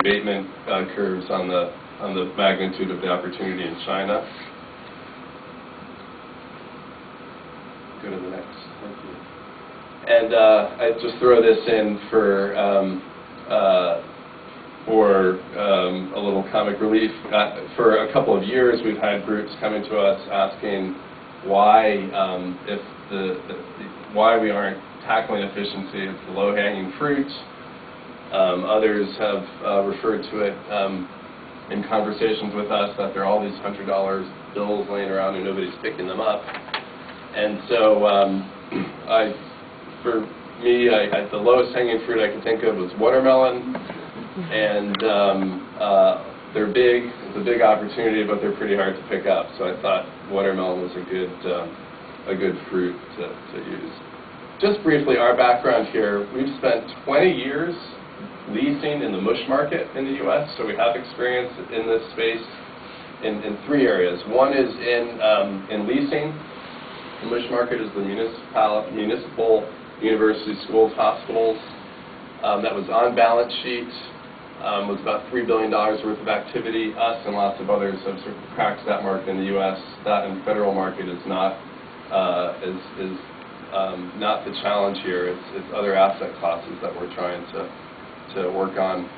abatement curves on the magnitude of the opportunity in China. Go to the next. Thank you. And I just throw this in for a little comic relief. For a couple of years, we've had groups coming to us asking why, why we aren't tackling efficiency. It's the low-hanging fruit. Others have referred to it in conversations with us that there are all these $100 bills laying around and nobody's picking them up. And so, for me, the lowest hanging fruit I could think of was watermelon, and they're big. It's a big opportunity, but they're pretty hard to pick up. So I thought watermelon was a good fruit to use. Just briefly, our background here: we've spent 20 years leasing in the mush market in the U.S. So we have experience in this space in three areas. One is in leasing. The mush market is the municipal, university, schools, hospitals. That was on balance sheet, was about $3 billion worth of activity. Us and lots of others have sort of cracked that market in the U.S. That and federal market is not not the challenge here. It's other asset classes that we're trying to work on.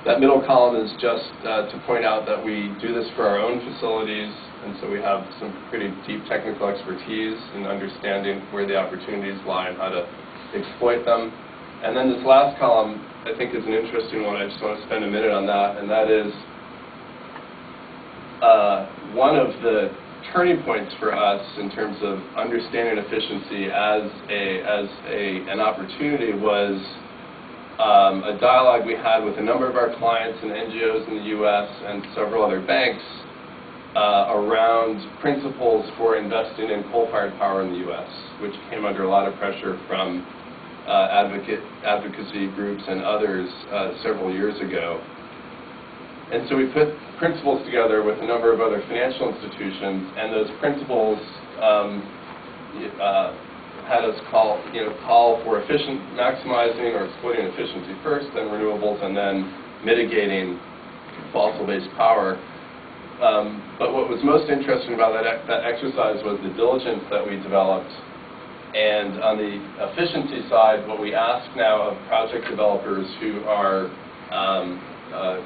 That middle column is just to point out that we do this for our own facilities, and so we have some pretty deep technical expertise in understanding where the opportunities lie and how to exploit them. And then this last column, I think, is an interesting one. I just want to spend a minute on that, and that is one of the turning points for us in terms of understanding efficiency as an opportunity was a dialogue we had with a number of our clients and NGOs in the U.S. and several other banks around principles for investing in coal-fired power in the U.S., which came under a lot of pressure from advocacy groups and others several years ago. And so we put principles together with a number of other financial institutions, and those principles had us call for maximizing or exploiting efficiency first, then renewables, and then mitigating fossil-based power. But what was most interesting about that exercise was the diligence that we developed. And on the efficiency side, what we ask now of project developers who are or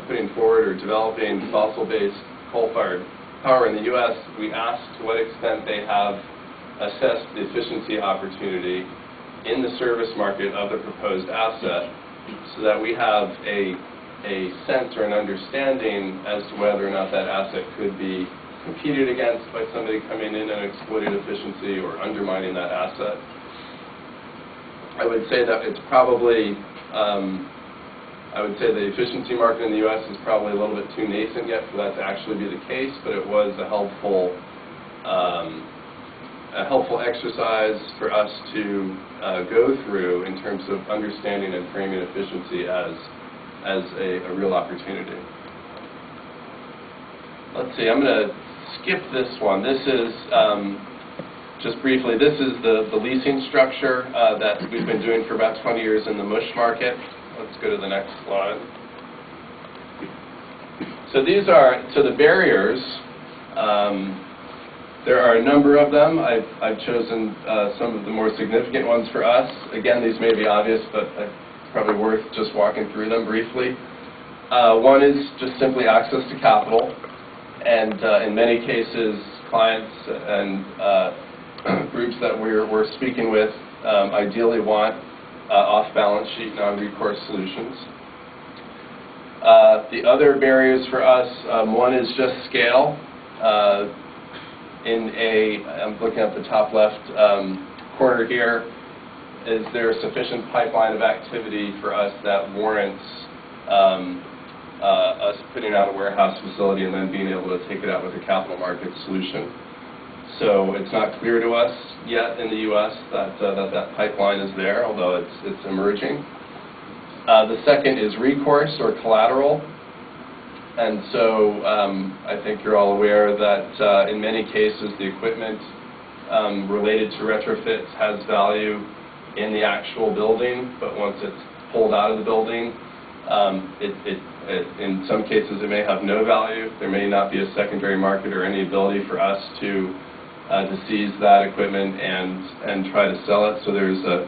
putting forward or developing fossil-based coal-fired power in the U.S., we ask to what extent they have assessed the efficiency opportunity in the service market of the proposed asset, so that we have a sense or an understanding as to whether or not that asset could be competed against by somebody coming in and exploiting efficiency or undermining that asset. I would say that it's probably, I would say the efficiency market in the U.S. is probably a little bit too nascent yet for that to actually be the case, but it was a helpful exercise for us to go through in terms of understanding and framing efficiency as a real opportunity. Let's see, I'm going to skip this one. This is, just briefly, this is the leasing structure that we've been doing for about 20 years in the mush market. Let's go to the next slide. So these are, the barriers, there are a number of them. I've chosen some of the more significant ones for us. Again, these may be obvious, but it's probably worth just walking through them briefly. One is just simply access to capital. And in many cases, clients and groups that we're speaking with ideally want off-balance sheet, non-recourse solutions. The other barriers for us, one is just scale. I'm looking at the top left corner here, is there a sufficient pipeline of activity for us that warrants us putting out a warehouse facility and then being able to take it out with a capital market solution? So it's not clear to us yet in the U.S. that pipeline is there, although it's emerging. The second is recourse or collateral. And so I think you're all aware that in many cases the equipment related to retrofits has value in the actual building, but once it's pulled out of the building, In some cases, it may have no value. There may not be a secondary market or any ability for us to seize that equipment and try to sell it. So there's a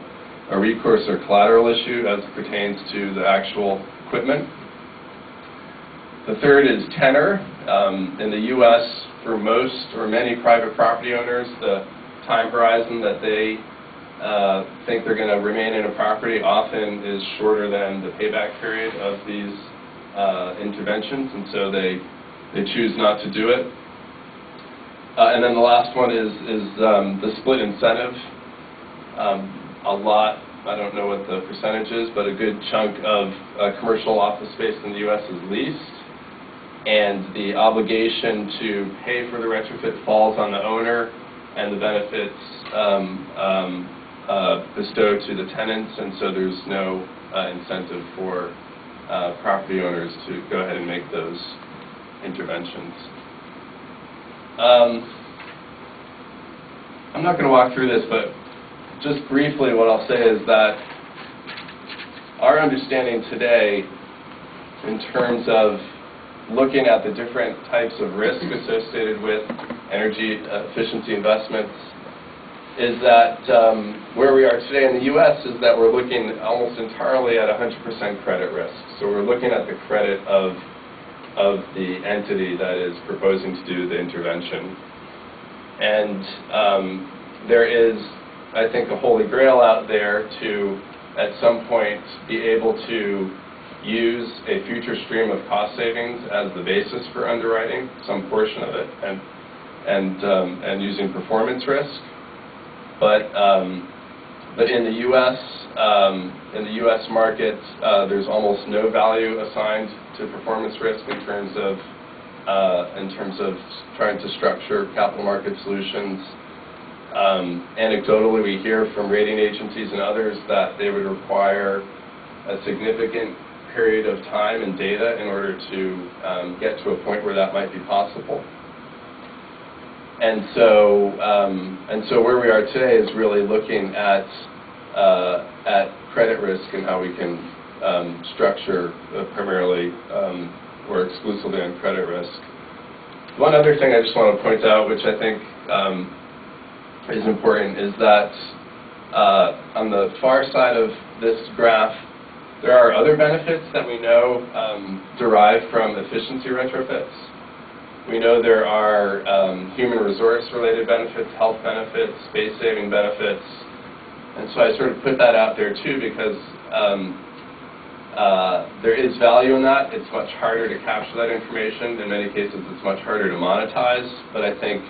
recourse or collateral issue as it pertains to the actual equipment. The third is tenor. In the U.S., for most or many private property owners, the time horizon that they think they're going to remain in a property often is shorter than the payback period of these interventions, and so they choose not to do it. And then the last one is the split incentive. A lot, I don't know what the percentage is, but a good chunk of commercial office space in the U.S. is leased, and the obligation to pay for the retrofit falls on the owner, and the benefits bestowed to the tenants, and so there's no incentive for property owners to go ahead and make those interventions. I'm not going to walk through this, but just briefly what I'll say is that our understanding today in terms of looking at the different types of risk associated with energy efficiency investments is that where we are today in the U.S. is that we're looking almost entirely at 100% credit risk. So we're looking at the credit of the entity that is proposing to do the intervention. And there is, I think, a holy grail out there to, at some point, be able to use a future stream of cost savings as the basis for underwriting some portion of it, and using performance risk. But in the U.S. market, there's almost no value assigned to performance risk in terms of trying to structure capital market solutions. Anecdotally, we hear from rating agencies and others that they would require a significant period of time and data in order to get to a point where that might be possible. And so where we are today is really looking at credit risk and how we can structure primarily or exclusively on credit risk. One other thing I just want to point out, which I think is important, is that on the far side of this graph, there are other benefits that we know derive from efficiency retrofits. We know there are human resource-related benefits, health benefits, space-saving benefits, and so I sort of put that out there too because there is value in that. It's much harder to capture that information. In many cases, it's much harder to monetize, but I think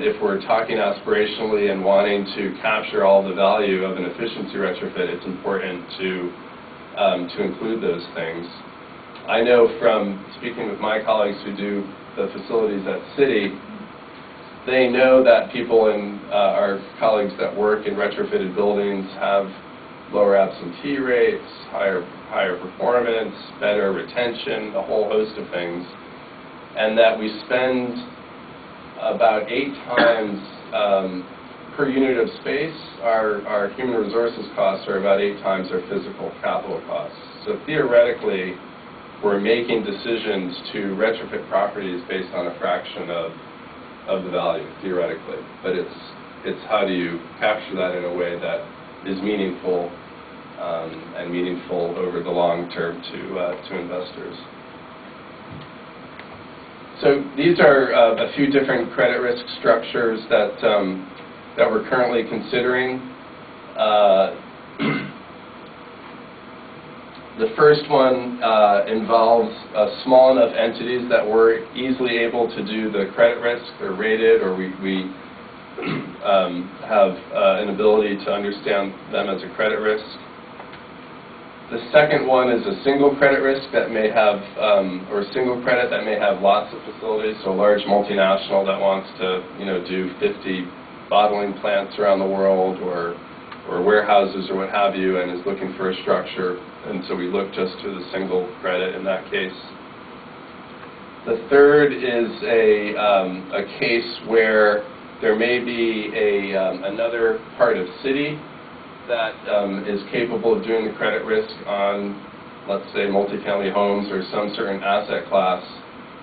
if we're talking aspirationally and wanting to capture all the value of an efficiency retrofit, it's important to include those things. I know from speaking with my colleagues who do the facilities at City, they know that people in our colleagues that work in retrofitted buildings have lower absentee rates, higher performance, better retention, a whole host of things, and that we spend about 8 times per unit of space. Our human resources costs are about 8 times our physical capital costs. So theoretically, we're making decisions to retrofit properties based on a fraction of the value, theoretically. But it's how do you capture that in a way that is meaningful and meaningful over the long term to investors. So these are a few different credit risk structures that we're currently considering. The first one involves small enough entities that we're easily able to do the credit risk. They're rated, or we have an ability to understand them as a credit risk. The second one is a single credit risk that may have, or a single credit that may have lots of facilities. So a large multinational that wants to, do 50 bottling plants around the world, or warehouses or what have you, and is looking for a structure, and so we look just to the single credit in that case. The third is a case where there may be another part of City that is capable of doing the credit risk on let's say multifamily homes or some certain asset class,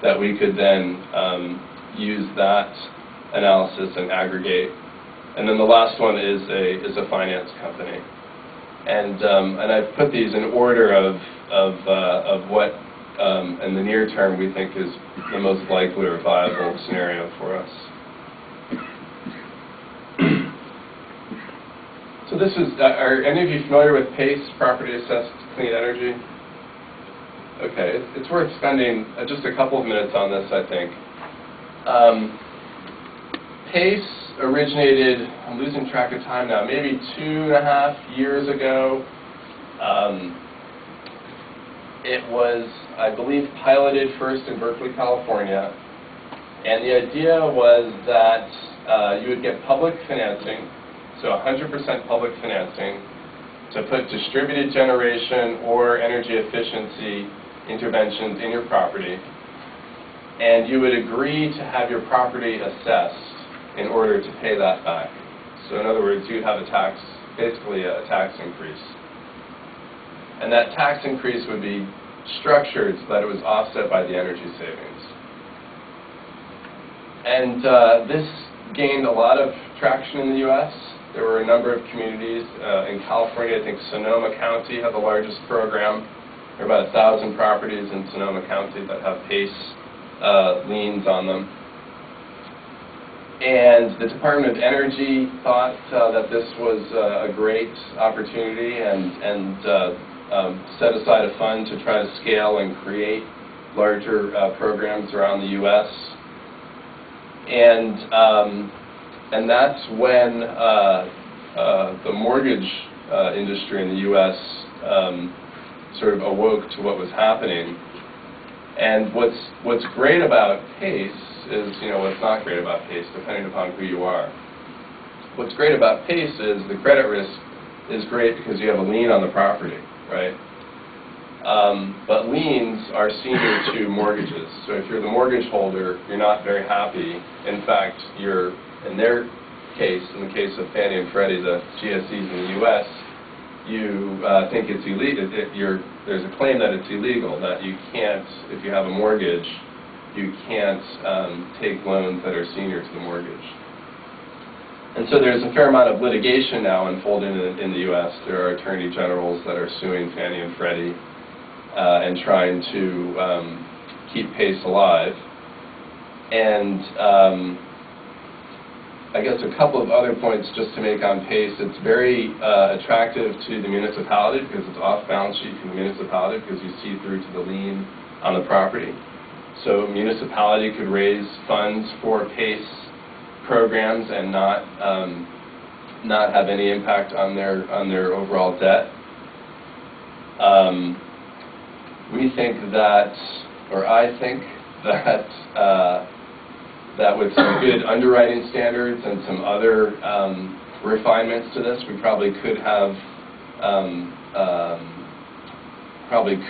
that we could then use that analysis and aggregate. And then the last one is a finance company. And I've put these in order of what in the near term we think is the most likely or viable scenario for us. So this is, are any of you familiar with PACE, Property Assessed Clean Energy? Okay, it's worth spending just a couple of minutes on this, I think. PACE originated, I'm losing track of time now, maybe 2.5 years ago. It was, I believe, piloted first in Berkeley, California. And the idea was that you would get public financing, so 100% public financing, to put distributed generation or energy efficiency interventions in your property. And you would agree to have your property assessed in order to pay that back. So in other words, you'd have a tax, basically a tax increase. And that tax increase would be structured so that it was offset by the energy savings. And this gained a lot of traction in the U.S. There were a number of communities. In California, I think Sonoma County had the largest program. There are about 1,000 properties in Sonoma County that have PACE liens on them. And the Department of Energy thought that this was a great opportunity and set aside a fund to try to scale and create larger programs around the U.S. And that's when the mortgage industry in the U.S. Sort of awoke to what was happening. And what's great about PACE is, what's not great about PACE, depending upon who you are. What's great about PACE is the credit risk is great because you have a lien on the property, right? But liens are senior to mortgages. So if you're the mortgage holder, you're not very happy. In fact, you're, in their case, in the case of Fannie and Freddie, the GSEs in the U.S., you think it's illegal. There's a claim that it's illegal, that you can't, if you have a mortgage, you can't take loans that are senior to the mortgage. And so there's a fair amount of litigation now unfolding in the U.S. There are attorney generals that are suing Fannie and Freddie and trying to keep PACE alive. And I guess a couple of other points just to make on PACE. It's very attractive to the municipality because it's off balance sheet from the municipality because you see through to the lien on the property. So a municipality could raise funds for PACE programs and not have any impact on their overall debt. We think that, or I think that that with some good underwriting standards and some other refinements to this, we probably could have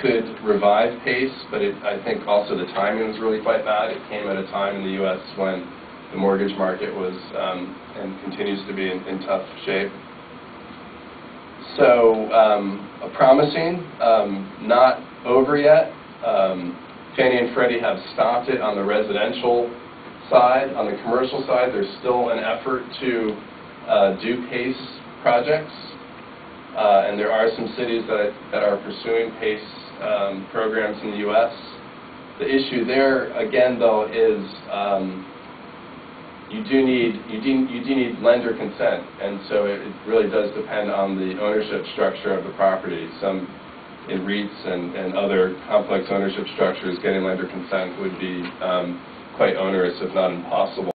could revive PACE, but I think also the timing was really quite bad. It came at a time in the U.S. when the mortgage market was and continues to be in tough shape. So promising, not over yet. Fannie and Freddie have stopped it on the residential side. On the commercial side, there's still an effort to do PACE projects. And there are some cities that are pursuing PACE programs in the U.S. The issue there, again, though, is you do need lender consent, and so it really does depend on the ownership structure of the property. Some in REITs and other complex ownership structures, getting lender consent would be quite onerous, if not impossible.